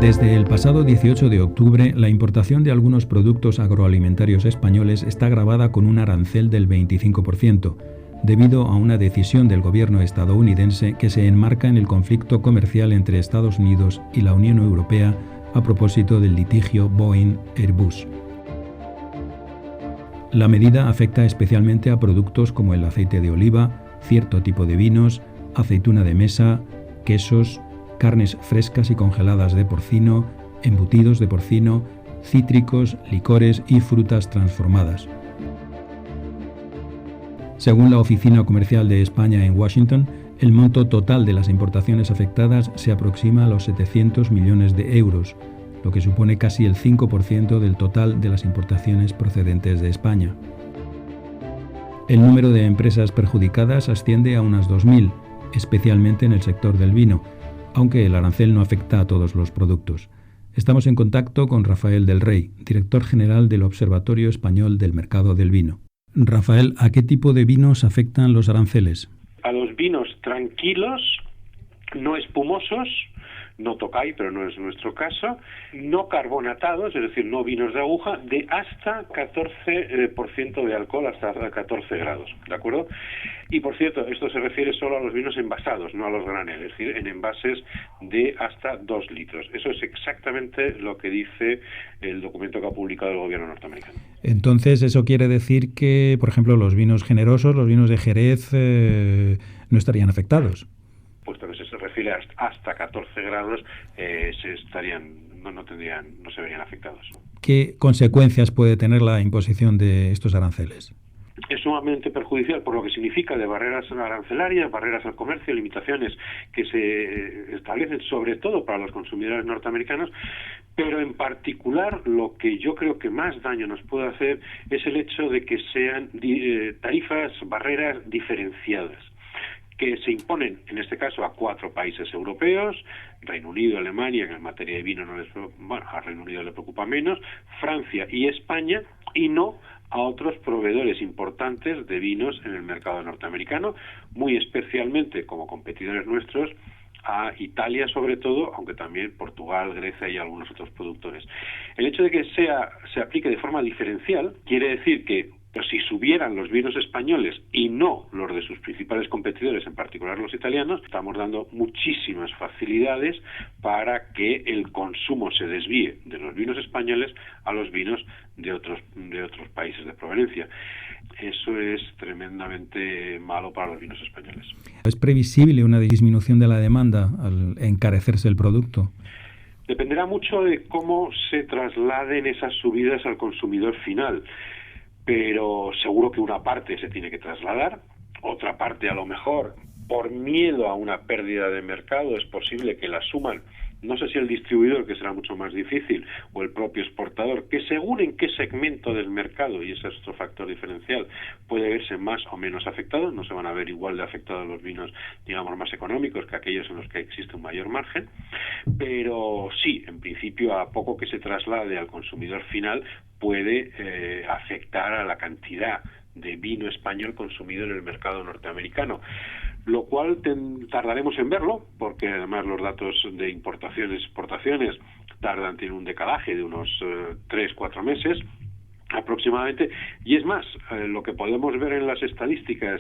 Desde el pasado 18 de octubre, la importación de algunos productos agroalimentarios españoles está gravada con un arancel del 25%, debido a una decisión del gobierno estadounidense que se enmarca en el conflicto comercial entre Estados Unidos y la Unión Europea a propósito del litigio Boeing-Airbus. La medida afecta especialmente a productos como el aceite de oliva, cierto tipo de vinos, aceituna de mesa, quesos, carnes frescas y congeladas de porcino, embutidos de porcino, cítricos, licores y frutas transformadas. Según la Oficina Comercial de España en Washington, el monto total de las importaciones afectadas se aproxima a los 700 millones de euros, lo que supone casi el 5% del total de las importaciones procedentes de España. El número de empresas perjudicadas asciende a unas 2.000, especialmente en el sector del vino, aunque el arancel no afecta a todos los productos. Estamos en contacto con Rafael del Rey, director general del Observatorio Español del Mercado del Vino. Rafael, ¿a qué tipo de vinos afectan los aranceles? A los vinos tranquilos, no espumosos, no Tokai, pero no es nuestro caso, no carbonatados, es decir, no vinos de aguja, de hasta 14% de alcohol, hasta 14 grados, ¿de acuerdo? Y por cierto, esto se refiere solo a los vinos envasados, no a los graneles, es decir, en envases de hasta 2 litros. Eso es exactamente lo que dice el documento que ha publicado el gobierno norteamericano. Entonces, eso quiere decir que, por ejemplo, los vinos generosos, los vinos de Jerez, no estarían afectados. Puesto que se refiere hasta 14 grados, no se verían afectados. ¿Qué consecuencias puede tener la imposición de estos aranceles? Es sumamente perjudicial por lo que significa de barreras arancelarias, barreras al comercio, limitaciones que se establecen sobre todo para los consumidores norteamericanos, pero en particular lo que yo creo que más daño nos puede hacer es el hecho de que sean tarifas, barreras diferenciadas, que se imponen, en este caso, a 4 países europeos, Reino Unido, Alemania, que en materia de vino a Reino Unido le preocupa menos, Francia y España, y no a otros proveedores importantes de vinos en el mercado norteamericano, muy especialmente como competidores nuestros, a Italia sobre todo, aunque también Portugal, Grecia y algunos otros productores. El hecho de que se aplique de forma diferencial quiere decir que si subieran los vinos españoles y no los de sus principales competidores, en particular los italianos, estamos dando muchísimas facilidades para que el consumo se desvíe de los vinos españoles a los vinos de otros países de proveniencia. Eso es tremendamente malo para los vinos españoles. ¿Es previsible una disminución de la demanda al encarecerse el producto? Dependerá mucho de cómo se trasladen esas subidas al consumidor final. Pero seguro que una parte se tiene que trasladar, otra parte a lo mejor por miedo a una pérdida de mercado es posible que la suman, no sé si el distribuidor, que será mucho más difícil, o el propio exportador, que según en qué segmento del mercado, y ese es otro factor diferencial, puede verse más o menos afectado, no se van a ver igual de afectados los vinos, digamos, más económicos que aquellos en los que existe un mayor margen, pero sí, en principio, a poco que se traslade al consumidor final, puede afectar a la cantidad de vino español consumido en el mercado norteamericano, lo cual tardaremos en verlo, porque además los datos de importaciones y exportaciones tienen un decalaje de unos 3-4 meses aproximadamente, y es más, lo que podemos ver en las estadísticas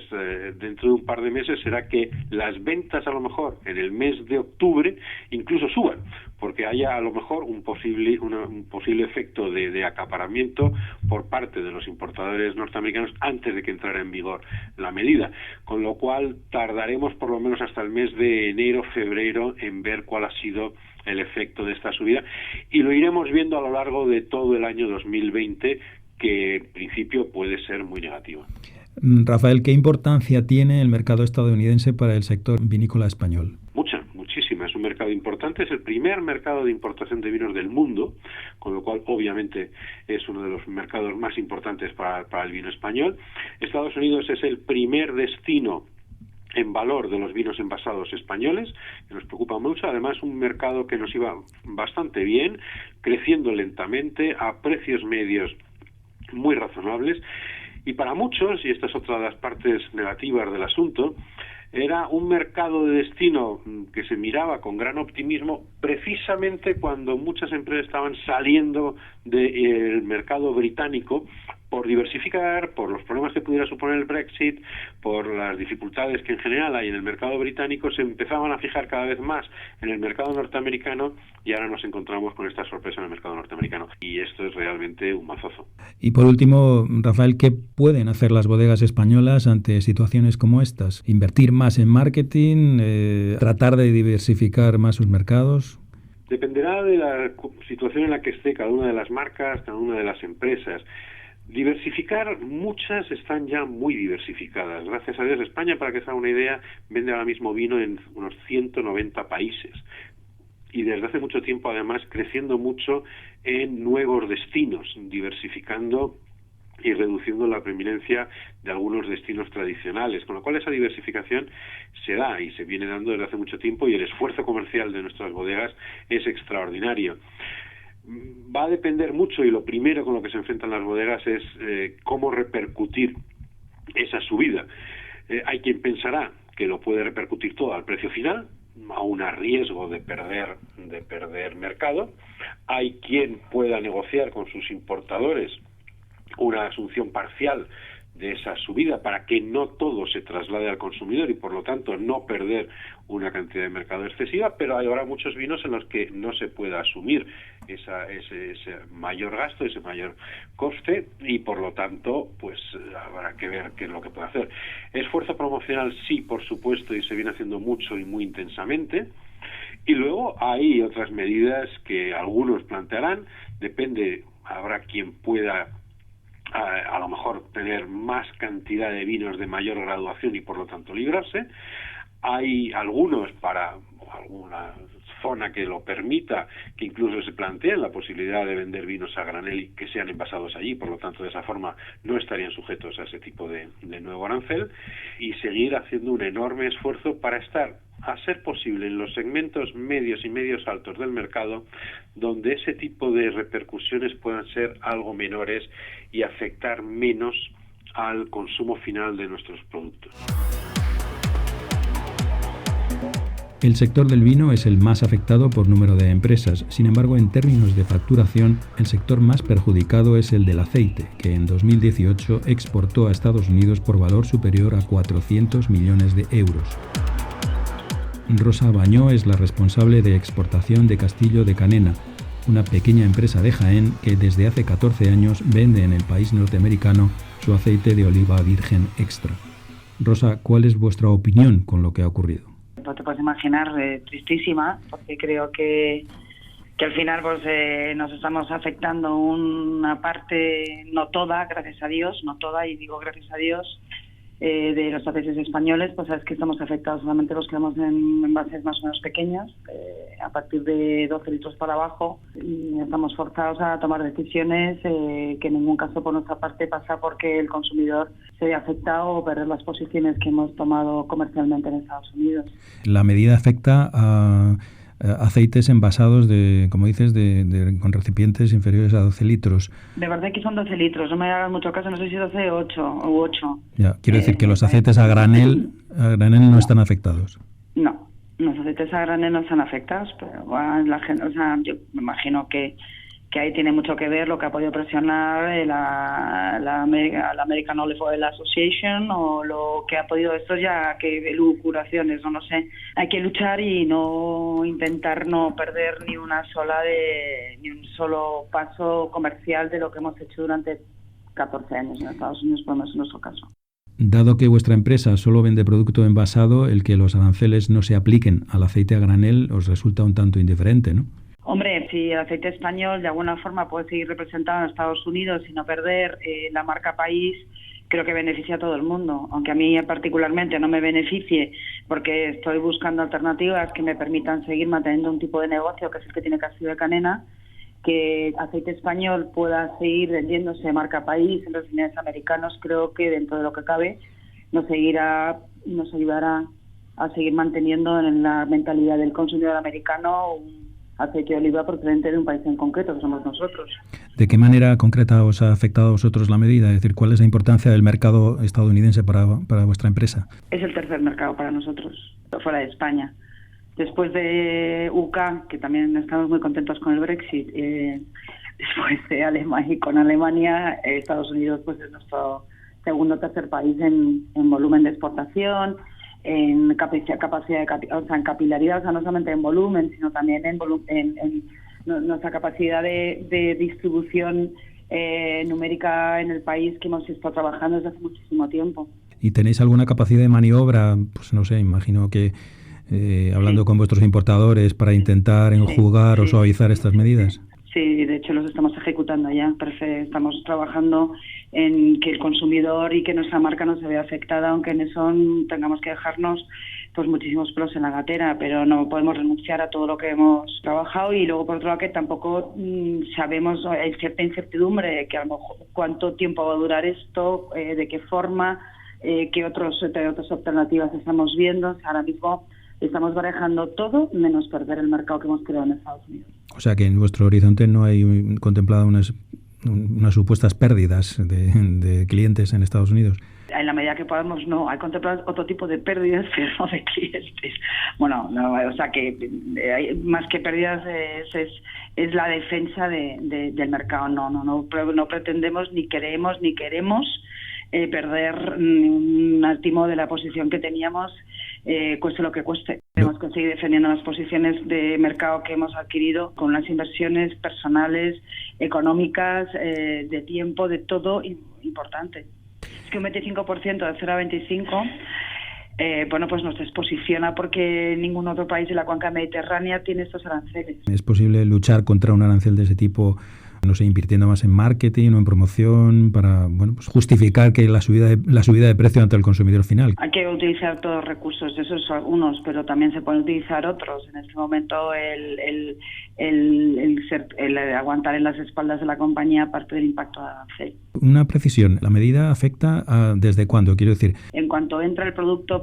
dentro de un par de meses será que las ventas a lo mejor en el mes de octubre incluso suban, porque haya a lo mejor un posible efecto de acaparamiento por parte de los importadores norteamericanos antes de que entrara en vigor la medida, con lo cual tardaremos por lo menos hasta el mes de enero, febrero en ver cuál ha sido el efecto de esta subida, y lo iremos viendo a lo largo de todo el año 2020, que en principio puede ser muy negativo. Rafael, ¿qué importancia tiene el mercado estadounidense para el sector vinícola español? Muchísima. Es un mercado importante, es el primer mercado de importación de vinos del mundo, con lo cual obviamente es uno de los mercados más importantes para el vino español. Estados Unidos es el primer destino en valor de los vinos envasados españoles, que nos preocupa mucho. Además, un mercado que nos iba bastante bien, creciendo lentamente, a precios medios muy razonables, y para muchos, y esta es otra de las partes negativas del asunto, Era un mercado de destino que se miraba con gran optimismo precisamente cuando muchas empresas estaban saliendo del mercado británico por diversificar, por los problemas que pudiera suponer el Brexit, por las dificultades que en general hay en el mercado británico. Se empezaban a fijar cada vez más en el mercado norteamericano y ahora nos encontramos con esta sorpresa en el mercado norteamericano. Y esto es realmente un mazazo. Y por último, Rafael, ¿qué pueden hacer las bodegas españolas ante situaciones como estas? ¿Invertir más en marketing? ¿Tratar de diversificar más sus mercados? Dependerá de la situación en la que esté cada una de las marcas, cada una de las empresas. Diversificar, muchas están ya muy diversificadas. Gracias a Dios, España, para que se haga una idea, vende ahora mismo vino en unos 190 países. Y desde hace mucho tiempo, además, creciendo mucho en nuevos destinos, diversificando y reduciendo la preeminencia de algunos destinos tradicionales, con lo cual esa diversificación se da y se viene dando desde hace mucho tiempo, y el esfuerzo comercial de nuestras bodegas es extraordinario. Va a depender mucho, y lo primero con lo que se enfrentan las bodegas es cómo repercutir esa subida. Hay quien pensará que lo puede repercutir todo al precio final, aún a riesgo de perder mercado. Hay quien pueda negociar con sus importadores una asunción parcial de esa subida para que no todo se traslade al consumidor y por lo tanto no perder una cantidad de mercado excesiva, pero hay ahora muchos vinos en los que no se puede asumir ese mayor gasto, ese mayor coste, y por lo tanto pues habrá que ver qué es lo que puede hacer. Esfuerzo promocional sí, por supuesto, y se viene haciendo mucho y muy intensamente. Y luego hay otras medidas que algunos plantearán, depende, habrá quien pueda a lo mejor tener más cantidad de vinos de mayor graduación y por lo tanto librarse. Hay algunos para alguna zona que lo permita, que incluso se planteen la posibilidad de vender vinos a granel y que sean envasados allí, por lo tanto de esa forma no estarían sujetos a ese tipo de nuevo arancel, y seguir haciendo un enorme esfuerzo para estar, a ser posible, en los segmentos medios y medios altos del mercado, donde ese tipo de repercusiones puedan ser algo menores y afectar menos al consumo final de nuestros productos. El sector del vino es el más afectado por número de empresas. Sin embargo, en términos de facturación, el sector más perjudicado es el del aceite, que en 2018 exportó a Estados Unidos por valor superior a 400 millones de euros. Rosa Bañó es la responsable de exportación de Castillo de Canena, una pequeña empresa de Jaén que desde hace 14 años vende en el país norteamericano su aceite de oliva virgen extra. Rosa, ¿cuál es vuestra opinión con lo que ha ocurrido? Pues te puedes imaginar, tristísima, porque creo que al final pues nos estamos afectando una parte, no toda, gracias a Dios, no toda, y digo gracias a Dios, de los aceites españoles, pues es que estamos afectados solamente los que vamos en envases más o menos pequeños, a partir de 12 litros para abajo, y estamos forzados a tomar decisiones que en ningún caso por nuestra parte pasa porque el consumidor se vea afectado o perder las posiciones que hemos tomado comercialmente en Estados Unidos. La medida afecta a aceites envasados como dices, con recipientes inferiores a 12 litros. De verdad que son 12 litros, no me hagas mucho caso, no sé si 12 o 8. Ya, quiero decir que los aceites a granel no están afectados. No, los aceites a granel no están afectados, pero bueno, la gente, o sea, yo me imagino que ahí tiene mucho que ver lo que ha podido presionar la American Olive Oil Association, o lo que ha podido, esto ya que elucubraciones, no sé. Hay que luchar y no intentar no perder ni un solo paso comercial de lo que hemos hecho durante 14 años en Estados Unidos, por lo menos en nuestro caso. Dado que vuestra empresa solo vende producto envasado, el que los aranceles no se apliquen al aceite a granel os resulta un tanto indiferente, ¿no? Hombre, si el aceite español de alguna forma puede seguir representado en Estados Unidos y no perder la marca país, creo que beneficia a todo el mundo. Aunque a mí particularmente no me beneficie, porque estoy buscando alternativas que me permitan seguir manteniendo un tipo de negocio que es el que tiene Castillo de Canena, que aceite español pueda seguir vendiéndose marca país en los vinos americanos. Creo que dentro de lo que cabe nos ayudará a seguir manteniendo en la mentalidad del consumidor americano aceite de oliva procedente de un país en concreto, que somos nosotros. ¿De qué manera concreta os ha afectado a vosotros la medida? Es decir, ¿cuál es la importancia del mercado estadounidense para vuestra empresa? Es el tercer mercado para nosotros, fuera de España. Después de UK, que también estamos muy contentos con el Brexit, después de Alemania, y con Alemania, Estados Unidos pues es nuestro segundo o tercer país en volumen de exportación, en capacidad en capilaridad, o sea, no solamente en volumen, sino también en nuestra capacidad de distribución numérica en el país, que hemos estado trabajando desde hace muchísimo tiempo. ¿Y tenéis alguna capacidad de maniobra? Pues no sé, imagino que hablando con vuestros importadores para intentar enjugar o suavizar estas medidas. Sí, de hecho los estamos ejecutando ya. Estamos trabajando en que el consumidor y que nuestra marca no se vea afectada, aunque en eso tengamos que dejarnos pues muchísimos pelos en la gatera, pero no podemos renunciar a todo lo que hemos trabajado. Y luego, por otro lado, que tampoco sabemos, hay cierta incertidumbre, que a lo mejor cuánto tiempo va a durar esto, de qué forma, qué otras alternativas estamos viendo. Ahora mismo estamos barajando todo menos perder el mercado que hemos creado en Estados Unidos. O sea que en vuestro horizonte no hay contemplado unas supuestas pérdidas de clientes en Estados Unidos. En la medida que podamos, no. Hay contemplado otro tipo de pérdidas, pero no de clientes. Bueno, no, o sea que hay, más que pérdidas es la defensa del mercado. No pretendemos ni queremos perder un átimo de la posición que teníamos, cueste lo que cueste. Queremos conseguir defendiendo las posiciones de mercado que hemos adquirido con unas inversiones personales, económicas, de tiempo, de todo importante. Es que un 25% de 0 a 25, pues nos desposiciona porque ningún otro país de la cuenca mediterránea tiene estos aranceles. ¿Es posible luchar contra un arancel de ese tipo, no sé, invirtiendo más en marketing o en promoción para pues justificar que la subida de precio ante el consumidor final? Hay que utilizar todos los recursos, esos algunos, pero también se pueden utilizar otros. En este momento el aguantar en las espaldas de la compañía parte del impacto de arancel. Una precisión, ¿la medida afecta desde cuándo? Quiero decir, en cuanto entra el producto,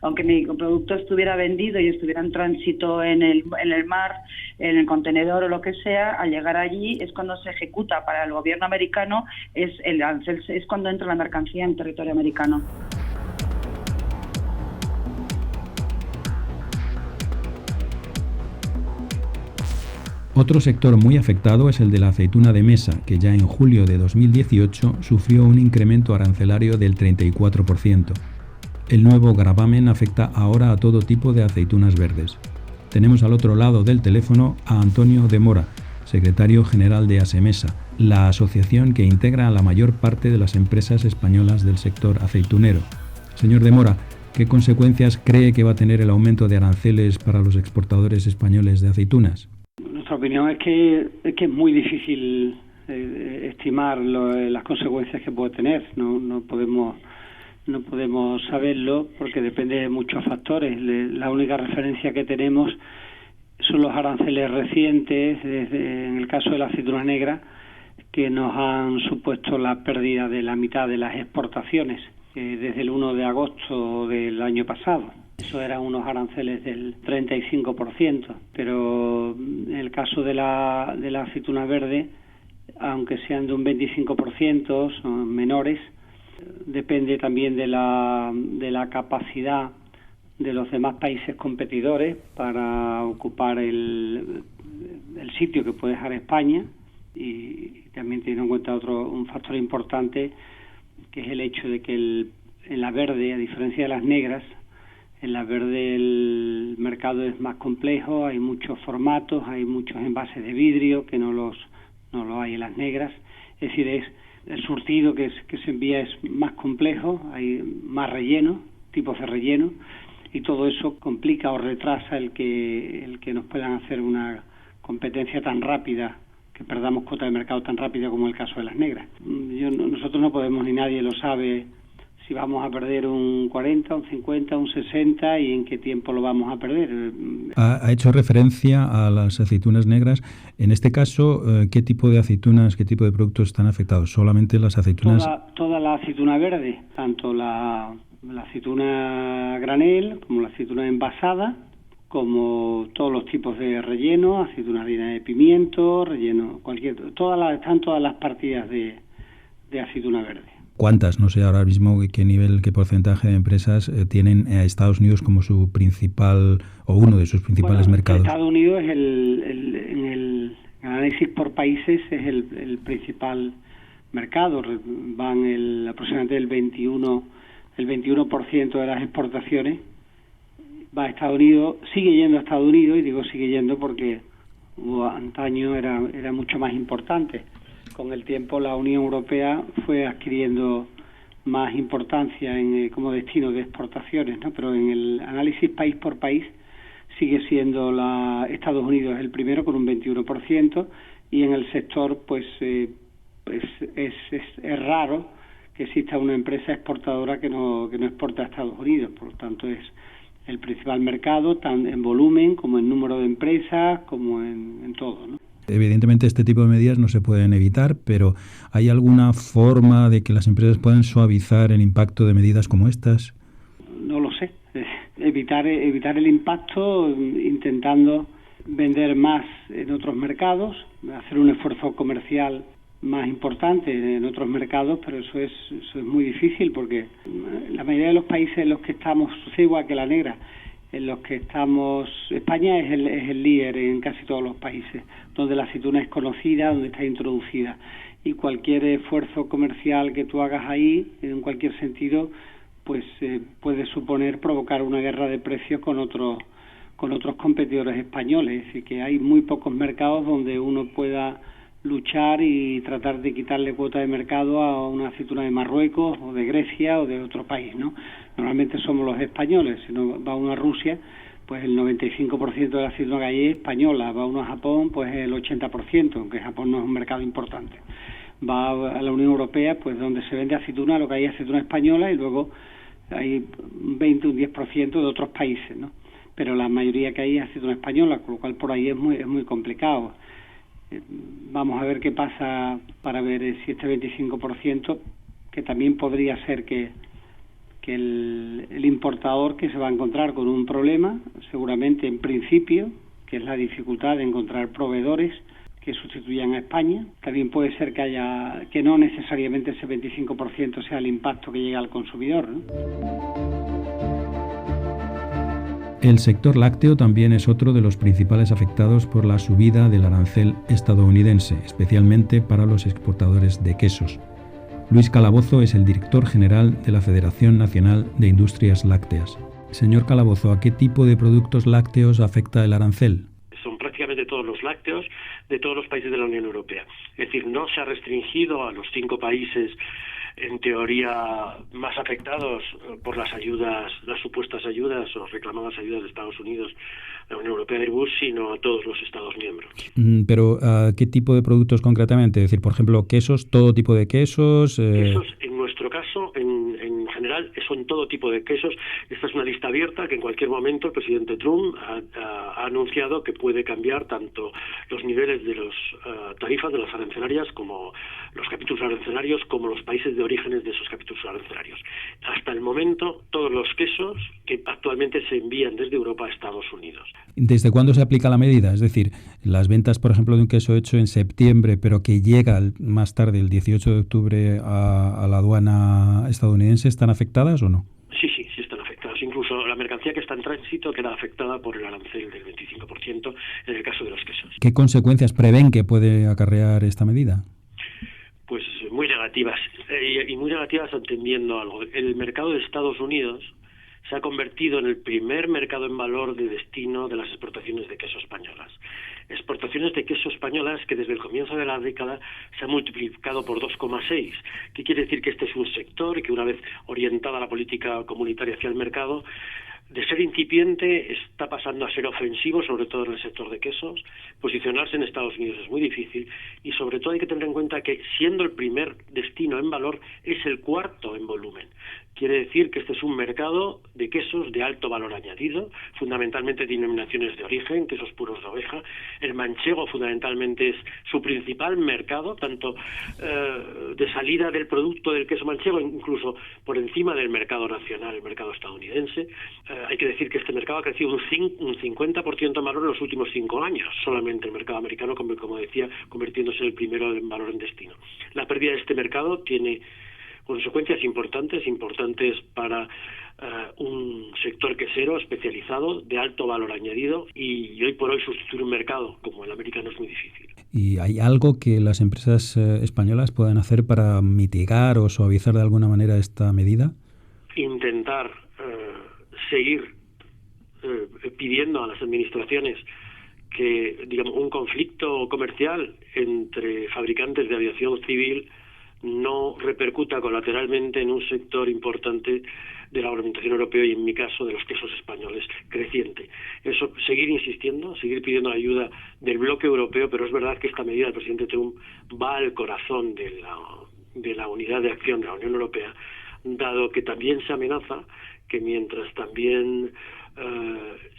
aunque mi producto estuviera vendido y estuviera en tránsito en el mar, en el contenedor o lo que sea, al llegar allí es cuando se ejecuta para el gobierno americano, es cuando entra la mercancía en territorio americano. Otro sector muy afectado es el de la aceituna de mesa, que ya en julio de 2018 sufrió un incremento arancelario del 34%. El nuevo gravamen afecta ahora a todo tipo de aceitunas verdes. Tenemos al otro lado del teléfono a Antonio de Mora, secretario general de ASEMESA, la asociación que integra a la mayor parte de las empresas españolas del sector aceitunero. Señor de Mora, ¿qué consecuencias cree que va a tener el aumento de aranceles para los exportadores españoles de aceitunas? Nuestra opinión es que es muy difícil estimar las consecuencias que puede tener. No podemos saberlo porque depende de muchos factores. La única referencia que tenemos son los aranceles recientes, en el caso de la aceituna negra, que nos han supuesto la pérdida de la mitad de las exportaciones desde el 1 de agosto del año pasado. Eso eran unos aranceles del 35%, pero en el caso de la aceituna verde, aunque sean de un 25%, son menores, depende también de la capacidad de los demás países competidores para ocupar el sitio que puede dejar España, y también teniendo en cuenta un factor importante, que es el hecho de que en la verde, a diferencia de las negras, en la verde el mercado es más complejo, hay muchos formatos, hay muchos envases de vidrio que no lo hay en las negras. Es decir, el surtido que se envía es más complejo, hay más relleno, tipos de relleno, y todo eso complica o retrasa el que nos puedan hacer una competencia tan rápida, que perdamos cuota de mercado tan rápida como el caso de las negras. Nosotros no podemos, ni nadie lo sabe, si vamos a perder un 40, un 50, un 60 y en qué tiempo lo vamos a perder. Ha hecho referencia a las aceitunas negras. En este caso, ¿qué tipo de aceitunas, qué tipo de productos están afectados? ¿Solamente las aceitunas? Toda la aceituna verde, tanto la aceituna granel como la aceituna envasada, como todos los tipos de relleno, aceituna harina de pimiento, relleno, están todas las partidas de aceituna verde. ¿Cuántas? No sé ahora mismo qué porcentaje de empresas tienen a Estados Unidos como su principal o uno de sus principales mercados. Estados Unidos es en el análisis por países es el principal mercado. Van aproximadamente el 21% de las exportaciones va a Estados Unidos, sigue yendo a Estados Unidos, y digo sigue yendo porque antaño era mucho más importante. Con el tiempo la Unión Europea fue adquiriendo más importancia como destino de exportaciones, ¿no? Pero en el análisis país por país sigue siendo Estados Unidos el primero con un 21%, y en el sector pues es raro que exista una empresa exportadora que no exporta a Estados Unidos. Por lo tanto es el principal mercado, tanto en volumen como en número de empresas, como en todo, ¿no? Evidentemente este tipo de medidas no se pueden evitar, pero ¿hay alguna forma de que las empresas puedan suavizar el impacto de medidas como estas? No lo sé. Evitar el impacto intentando vender más en otros mercados, hacer un esfuerzo comercial más importante en otros mercados, pero eso es muy difícil porque la mayoría de los países en los que estamos, sucede igual que la negra, en los que estamos, España es el líder en casi todos los países, donde la aceituna es conocida, donde está introducida, y cualquier esfuerzo comercial que tú hagas ahí, en cualquier sentido, pues puede suponer provocar una guerra de precios con otros competidores españoles. Es decir, que hay muy pocos mercados donde uno pueda luchar y tratar de quitarle cuota de mercado a una aceituna de Marruecos o de Grecia o de otro país, ¿no? Normalmente somos los españoles. Si no va uno a Rusia, pues el 95% de la aceituna que hay es española. Va uno a Japón, pues el 80%, aunque Japón no es un mercado importante. Va a la Unión Europea, pues donde se vende aceituna, lo que hay es aceituna española, y luego hay un 10% de otros países, ¿no? Pero la mayoría que hay es aceituna española, con lo cual por ahí es muy complicado. Vamos a ver qué pasa para ver si este 25%, que también podría ser que el importador que se va a encontrar con un problema, seguramente en principio, que es la dificultad de encontrar proveedores que sustituyan a España. También puede ser que no necesariamente ese 25% sea el impacto que llega al consumidor, ¿no? El sector lácteo también es otro de los principales afectados por la subida del arancel estadounidense, especialmente para los exportadores de quesos. Luis Calabozo es el director general de la Federación Nacional de Industrias Lácteas. Señor Calabozo, ¿a qué tipo de productos lácteos afecta el arancel? Son prácticamente todos los lácteos de todos los países de la Unión Europea. Es decir, no se ha restringido a los 5 países en teoría más afectados por las ayudas, las supuestas ayudas o reclamadas ayudas de Estados Unidos, la Unión Europea y Airbus, sino a todos los Estados miembros. Pero ¿qué tipo de productos concretamente? Es decir, por ejemplo, quesos, todo tipo de quesos. Quesos, en nuestro caso, en general, son todo tipo de quesos. Esta es una lista abierta que en cualquier momento el presidente Trump ha anunciado que puede cambiar tanto los niveles de las tarifas de las arancelarias como los capítulos arancelarios, como los países de orígenes de esos capítulos arancelarios. Hasta el momento, todos los quesos que actualmente se envían desde Europa a Estados Unidos. ¿Desde cuándo se aplica la medida? Es decir, las ventas, por ejemplo, de un queso hecho en septiembre, pero que llega más tarde, el 18 de octubre, a la aduana estadounidense, ¿están afectadas o no? Sí están afectadas. Incluso la mercancía que está en tránsito queda afectada por el arancel del 25% en el caso de los quesos. ¿Qué consecuencias prevén que puede acarrear esta medida? Pues muy negativas, y muy negativas entendiendo algo. El mercado de Estados Unidos se ha convertido en el primer mercado en valor de destino de las exportaciones de queso españolas. Exportaciones de queso españolas que desde el comienzo de la década se han multiplicado por 2,6. ¿Qué quiere decir? Que este es un sector que, una vez orientada la política comunitaria hacia el mercado, de ser incipiente está pasando a ser ofensivo, sobre todo en el sector de quesos. Posicionarse en Estados Unidos es muy difícil, y sobre todo hay que tener en cuenta que, siendo el primer destino en valor, es el cuarto en volumen. Quiere decir que este es un mercado de quesos de alto valor añadido, fundamentalmente denominaciones de origen, quesos puros de oveja. El manchego fundamentalmente es su principal mercado, tanto de salida del producto del queso manchego, incluso por encima del mercado nacional, el mercado estadounidense. Hay que decir que este mercado ha crecido un 50% en valor en los últimos 5 años, solamente el mercado americano, como decía, convirtiéndose en el primero en valor en destino. La pérdida de este mercado tiene consecuencias importantes para un sector quesero especializado de alto valor añadido, y hoy por hoy sustituir un mercado como el americano es muy difícil. ¿Y hay algo que las empresas españolas puedan hacer para mitigar o suavizar de alguna manera esta medida? Intentar seguir pidiendo a las administraciones que, digamos, un conflicto comercial entre fabricantes de aviación civil no repercuta colateralmente en un sector importante de la alimentación europea y, en mi caso, de los quesos españoles, creciente. Eso, seguir insistiendo, seguir pidiendo ayuda del bloque europeo, pero es verdad que esta medida del presidente Trump va al corazón de la unidad de acción de la Unión Europea, dado que también se amenaza que mientras también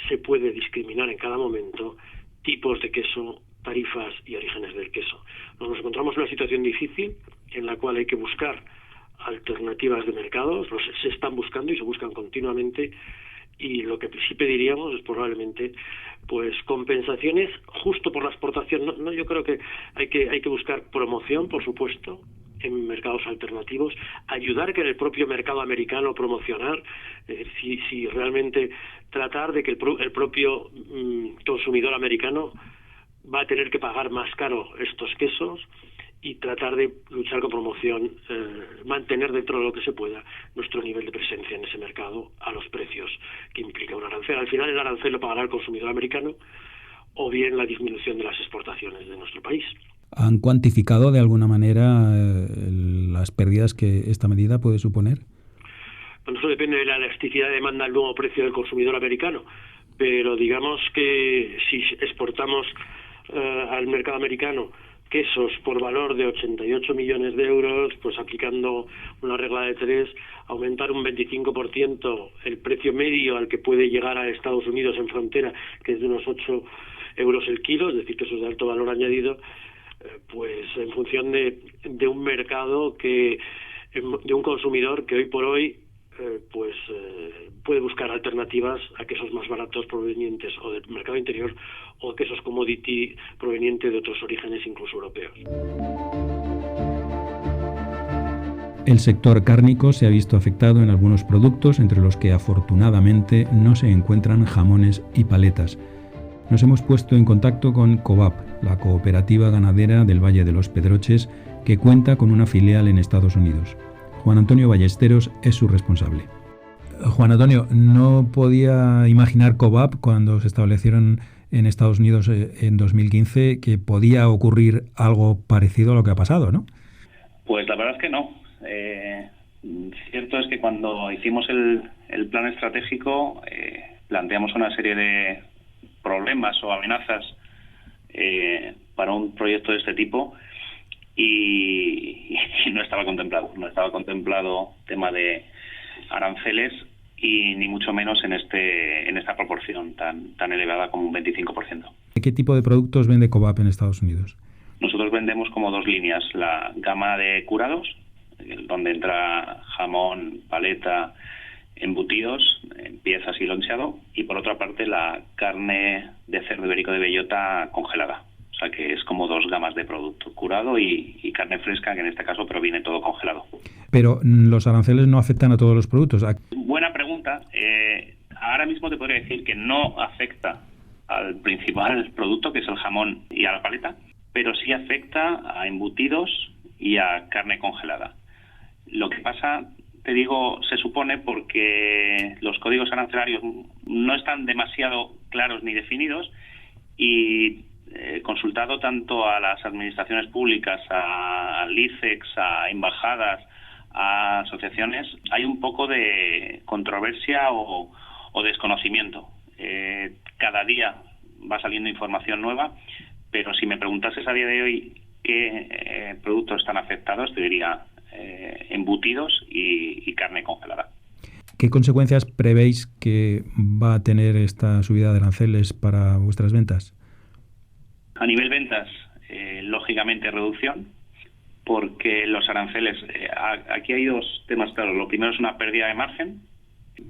se puede discriminar en cada momento tipos de queso, tarifas y orígenes del queso. Nos encontramos en una situación difícil en la cual hay que buscar alternativas de mercados, se están buscando y se buscan continuamente, y lo que sí pediríamos es probablemente pues compensaciones justo por la exportación. No, yo creo que hay que buscar promoción, por supuesto, en mercados alternativos, ayudar que en el propio mercado americano promocionar, si realmente tratar de que el propio consumidor americano va a tener que pagar más caro estos quesos, y tratar de luchar con promoción, mantener dentro de lo que se pueda nuestro nivel de presencia en ese mercado a los precios que implica un arancel. Al final el arancel lo pagará el consumidor americano, o bien la disminución de las exportaciones de nuestro país. ¿Han cuantificado de alguna manera las pérdidas que esta medida puede suponer? Bueno, eso depende de la elasticidad de demanda al nuevo precio del consumidor americano, pero digamos que si exportamos al mercado americano quesos por valor de 88 millones de euros, pues aplicando una regla de 3, aumentar un 25% el precio medio al que puede llegar a Estados Unidos en frontera, que es de unos 8 euros el kilo, es decir, quesos de alto valor añadido, pues en función de un mercado de un consumidor que hoy por hoy puede buscar alternativas a quesos más baratos provenientes o del mercado interior, o quesos commodity provenientes de otros orígenes, incluso europeos. El sector cárnico se ha visto afectado en algunos productos, entre los que afortunadamente no se encuentran jamones y paletas. Nos hemos puesto en contacto con Cobap, la cooperativa ganadera del Valle de los Pedroches, que cuenta con una filial en Estados Unidos. Juan Antonio Ballesteros es su responsable. Juan Antonio, no podía imaginar Cobap cuando se establecieron en Estados Unidos en 2015 que podía ocurrir algo parecido a lo que ha pasado, ¿no? Pues la verdad es que no. Cierto es que cuando hicimos el plan estratégico planteamos una serie de problemas o amenazas para un proyecto de este tipo, y no estaba contemplado tema de aranceles, y ni mucho menos en esta proporción tan elevada como un 25%. ¿Qué tipo de productos vende Cobap en Estados Unidos? Nosotros vendemos como 2 líneas: la gama de curados, donde entra jamón, paleta, embutidos, piezas y loncheado, y por otra parte la carne de cerdo ibérico de bellota congelada. O sea que es como 2 gamas de producto: curado y carne fresca, que en este caso proviene todo congelado. Pero los aranceles no afectan a todos los productos. Buena pregunta. Ahora mismo te podría decir que no afecta al principal producto, que es el jamón, y a la paleta, pero sí afecta a embutidos y a carne congelada. Lo que pasa, te digo, se supone porque los códigos arancelarios no están demasiado claros ni definidos, y consultado tanto a las administraciones públicas, al ICEX, a embajadas, a asociaciones, hay un poco de controversia o desconocimiento. Cada día va saliendo información nueva, pero si me preguntases a día de hoy qué productos están afectados, te diría embutidos y carne congelada. ¿Qué consecuencias prevéis que va a tener esta subida de aranceles para vuestras ventas? A nivel ventas, lógicamente reducción, porque los aranceles, aquí hay dos temas claros. Lo primero es una pérdida de margen.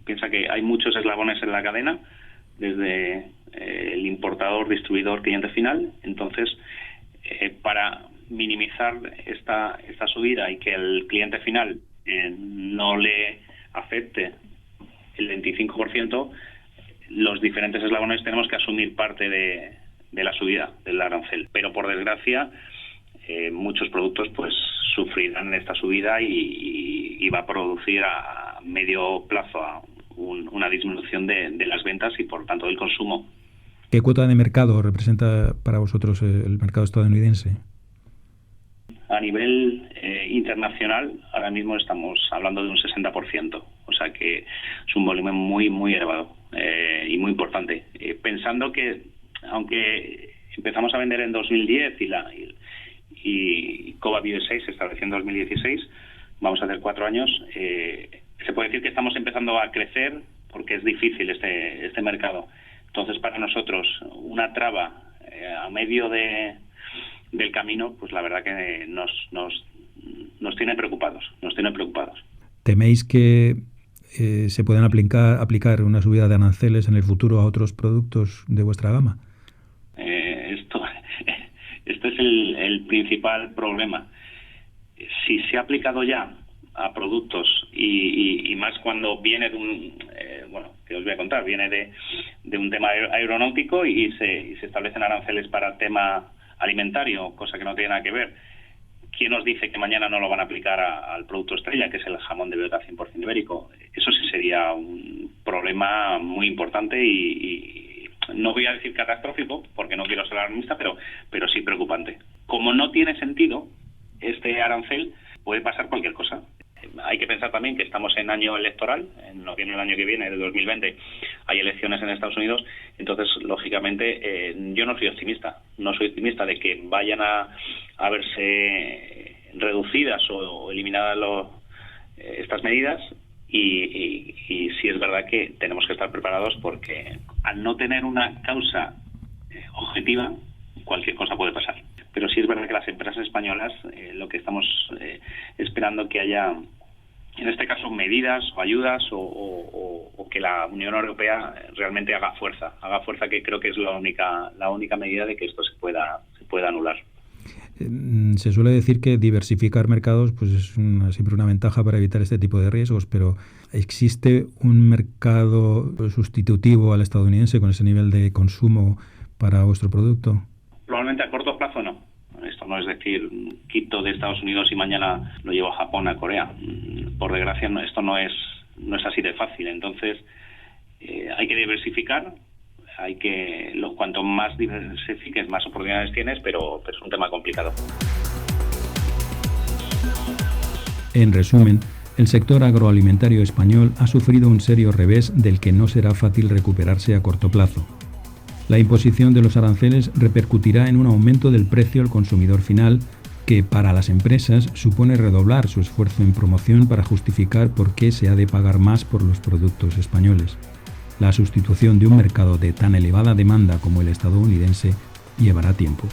Piensa que hay muchos eslabones en la cadena, desde el importador, distribuidor, cliente final. Entonces, para minimizar esta subida y que el cliente final no le afecte el 25%, los diferentes eslabones tenemos que asumir parte de la subida del arancel. Pero por desgracia, muchos productos pues sufrirán esta subida y va a producir a medio plazo una disminución de las ventas y por tanto del consumo. ¿Qué cuota de mercado representa para vosotros el mercado estadounidense? A nivel internacional, ahora mismo estamos hablando de un 60%, o sea que es un volumen muy, muy elevado y muy importante. Pensando que, aunque empezamos a vender en 2010 y Cova USA se estableció en 2016, vamos a hacer 4 años, se puede decir que estamos empezando a crecer porque es difícil este mercado. Entonces, para nosotros, una traba a medio del camino, pues la verdad que nos tiene preocupados. ¿Teméis que se puedan aplicar una subida de aranceles en el futuro a otros productos de vuestra gama? Esto es el principal problema. Si se ha aplicado ya a productos y más cuando viene de que os voy a contar, viene de un tema aeronáutico y se establecen aranceles para tema alimentario, cosa que no tiene nada que ver. ¿Quién nos dice que mañana no lo van a aplicar al producto estrella, que es el jamón de Bellota 100% ibérico? Eso sí sería un problema muy importante y no voy a decir catastrófico, porque no quiero ser alarmista, pero sí preocupante. Como no tiene sentido este arancel, puede pasar cualquier cosa. Hay que pensar también que estamos en año electoral, en noviembre del año que viene, de 2020, hay elecciones en Estados Unidos, entonces, lógicamente, yo no soy optimista de que vayan a verse reducidas o eliminadas estas medidas y sí es verdad que tenemos que estar preparados porque al no tener una causa objetiva, cualquier cosa puede pasar. Pero sí es verdad que las empresas españolas, lo que estamos esperando que haya, en este caso, medidas o ayudas o que la Unión Europea realmente haga fuerza, que creo que es la única medida de que esto se pueda anular. Se suele decir que diversificar mercados pues es siempre una ventaja para evitar este tipo de riesgos, pero ¿existe un mercado sustitutivo al estadounidense con ese nivel de consumo para vuestro producto? Probablemente a corto plazo no. Esto no es decir, quito de Estados Unidos y mañana lo llevo a Japón, a Corea. Por desgracia, esto no es así de fácil. Entonces, hay que diversificar. Cuanto más diversifiques, más oportunidades tienes, pero es un tema complicado. En resumen, el sector agroalimentario español ha sufrido un serio revés del que no será fácil recuperarse a corto plazo. La imposición de los aranceles repercutirá en un aumento del precio al consumidor final, que para las empresas supone redoblar su esfuerzo en promoción para justificar por qué se ha de pagar más por los productos españoles. La sustitución de un mercado de tan elevada demanda como el estadounidense llevará tiempo.